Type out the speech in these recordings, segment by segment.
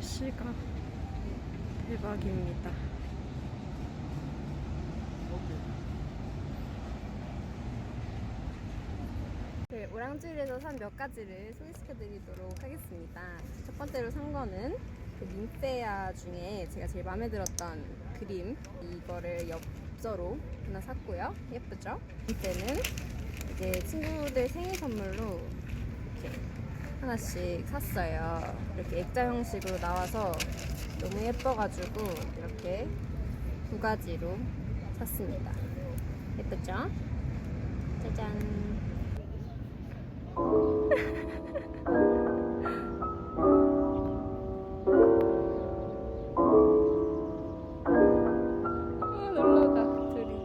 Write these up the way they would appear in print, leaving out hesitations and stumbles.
날씨가 대박입니다. 네, 오랑주리에서 산 몇 가지를 소개시켜드리도록 하겠습니다. 첫 번째로 산 거는 그 ним페아 중에 제가 제일 마음에 들었던 그림, 이거를 엽서로 하나 샀고요. 예쁘죠? 둘째는 이제 친구들 생일 선물로 이렇게 하나씩 샀어요. 이렇게 액자 형식으로 나와서 너무 예뻐가지고 이렇게 두 가지로 샀습니다. 예쁘죠? 짜잔. 놀러가 둘이.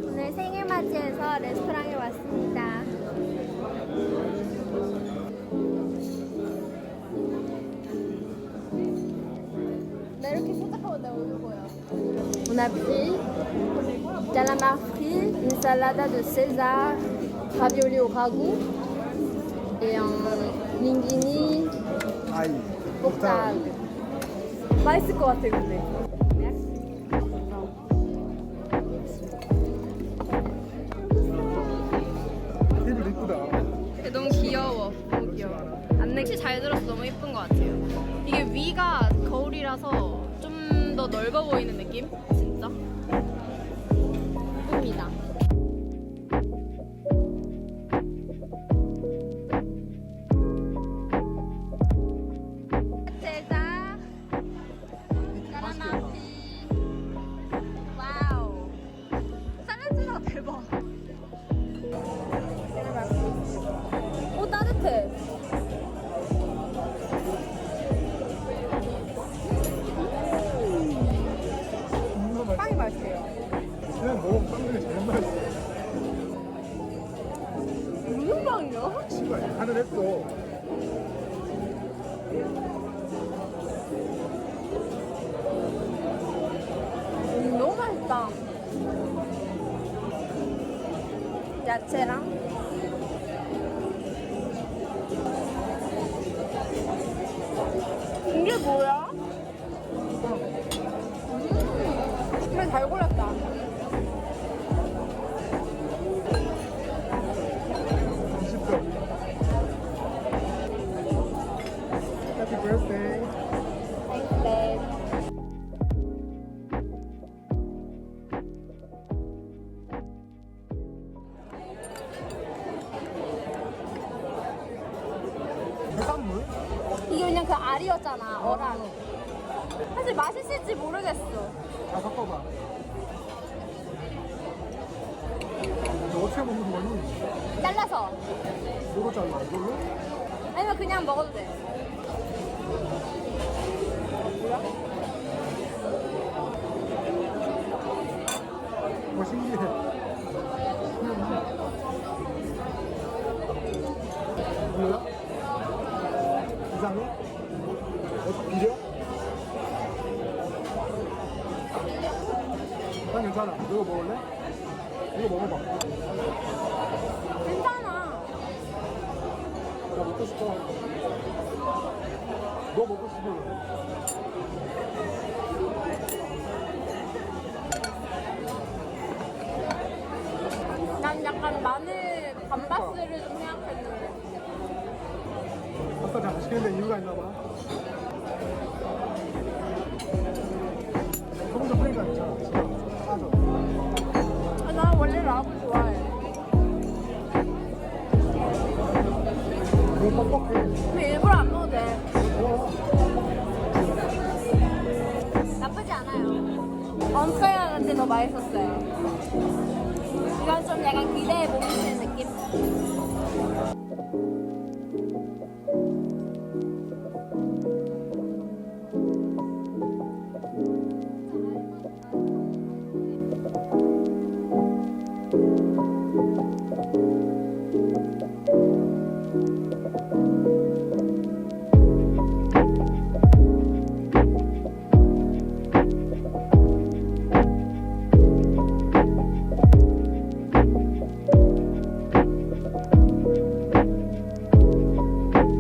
오늘 생일 맞이해서 레스토랑에 왔습니다. 나 이렇게 생각하고 내 얼굴 보여. On a pris calamar frit, une salade de César, ravioli au ragoût et un linguine octave. 맛있을 것 같아 근데. 너무 귀여워. 너무 귀여워. 안내시 잘 들어서 너무 예쁜 것 같아요. 이게 위가 거울이라서 좀 더 넓어 보이는 느낌? 진짜? 예쁩니다. 세자 까라마피. 와우. 사라지가 대박. 오, 따뜻해. 빵이 맛있어요. 그냥 먹으면 빵 중에 제일 맛있어. 무슨 빵이야? 씨발, 하늘 했어. 너무 맛있다. 야채랑 이게 뭐야? 정말 잘 골랐다. Happy birthday. Thanks, babe. 해산물? 이게 그냥 그 알이었잖아, 어랑. 사실 맛있을지 모르겠어. 다 섞어봐. 너 어떻게 먹는 거니? 잘라서. 뭐로 잘라? 이걸로? 아니면 그냥 먹어도 돼. 뭐 신기해. 뭐야? 이상해? 비려? 난 괜찮아. 이거 먹을래? 이거 먹어봐. 괜찮아. 나 먹고 싶어. 너 먹고 싶어. 난 약간 마늘 감바스를 좀 생각했는데. 아까 잘 시키는데 이유가 있나 봐. 조금 더 뿌리가 있잖아. 싸죠. 아, 나 원래 라구 좋아해. 너무 뻑뻑해. 근데 일부러 안 먹어도 돼. 어. 언카야한테 더 맛있었어요. 이건 좀 약간 기대에 못 미치는 느낌?